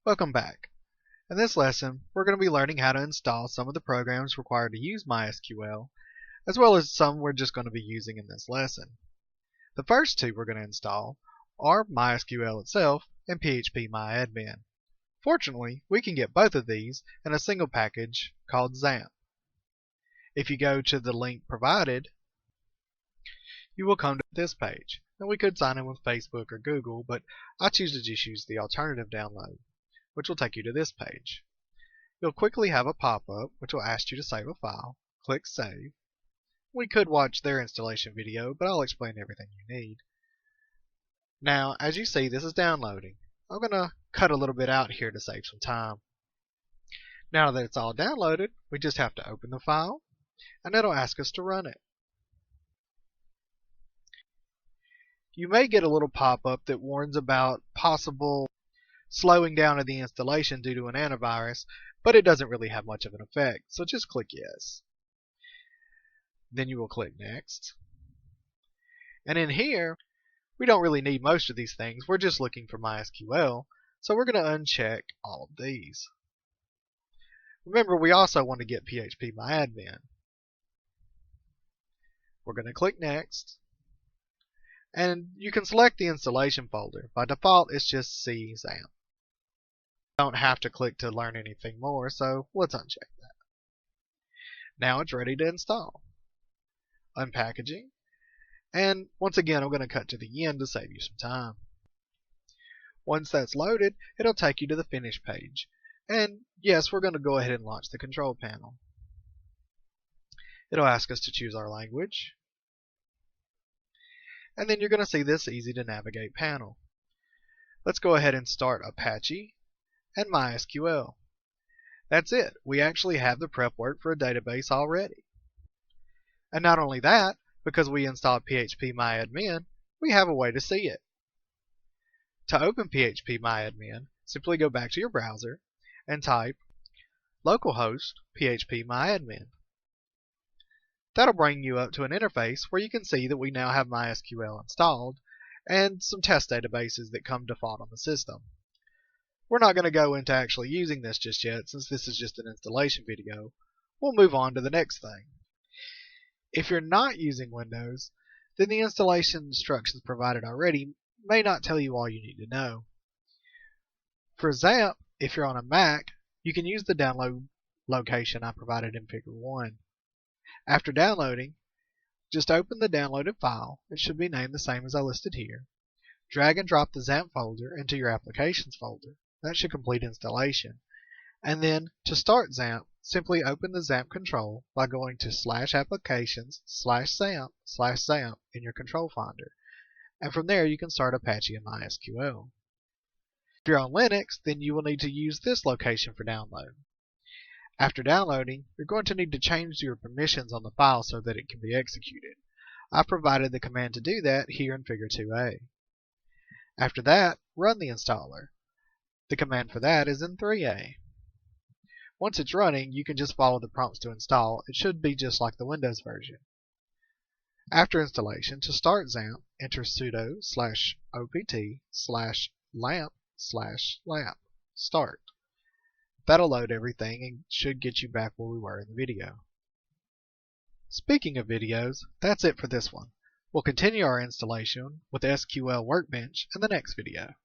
Welcome back. In this lesson, we're going to be learning how to install some of the programs required to use MySQL, as well as some we're just going to be using in this lesson. The first two we're going to install are MySQL itself and PHPMyAdmin. Fortunately, we can get both of these in a single package called XAMPP. If you go to the link provided, you will come to this page. And we could sign in with Facebook or Google, but I choose to just use the alternative download, which will take you to this page. You'll quickly have a pop-up which will ask you to save a file. Click Save. We could watch their installation video, but I'll explain everything you need. Now, as you see, this is downloading. I'm going to cut a little bit out here to save some time. Now that it's all downloaded, we just have to open the file, and it'll ask us to run it. You may get a little pop-up that warns about possible slowing down of the installation due to an antivirus, but it doesn't really have much of an effect, so just click Yes. Then you will click Next. And in here, we don't really need most of these things. We're just looking for MySQL, so we're going to uncheck all of these. Remember, we also want to get PHPMyAdmin. We're going to click Next. And you can select the installation folder. By default, it's just XAMPP. Don't have to click to learn anything more, so let's uncheck that. Now it's ready to install. Unpackaging. And once again, I'm going to cut to the end to save you some time. Once that's loaded, it'll take you to the Finish page. And yes, we're going to go ahead and launch the control panel. It'll ask us to choose our language. And then you're going to see this easy to navigate panel. Let's go ahead and start Apache and MySQL. That's it. We actually have the prep work for a database already. And not only that, because we installed PHPMyAdmin, we have a way to see it. To open PHPMyAdmin, simply go back to your browser and type localhost PHPMyAdmin. That'll bring you up to an interface where you can see that we now have MySQL installed and some test databases that come default on the system. We're not going to go into actually using this just yet, since this is just an installation video. We'll move on to the next thing. If you're not using Windows, then the installation instructions provided already may not tell you all you need to know. For XAMPP, if you're on a Mac, you can use the download location I provided in Figure 1. After downloading, just open the downloaded file. It should be named the same as I listed here. Drag and drop the XAMPP folder into your Applications folder. That should complete installation. And then, to start XAMPP, simply open the XAMPP control by going to /applications/XAMPP/XAMPP in your control finder. And from there, you can start Apache and MySQL. If you're on Linux, then you will need to use this location for download. After downloading, you're going to need to change your permissions on the file so that it can be executed. I've provided the command to do that here in Figure 2a. After that, run the installer. The command for that is in 3a. Once it's running, you can just follow the prompts to install. It should be just like the Windows version. After installation, to start XAMPP, enter sudo /opt/lamp/lamp start. That'll load everything and should get you back where we were in the video. Speaking of videos, that's it for this one. We'll continue our installation with SQL Workbench in the next video.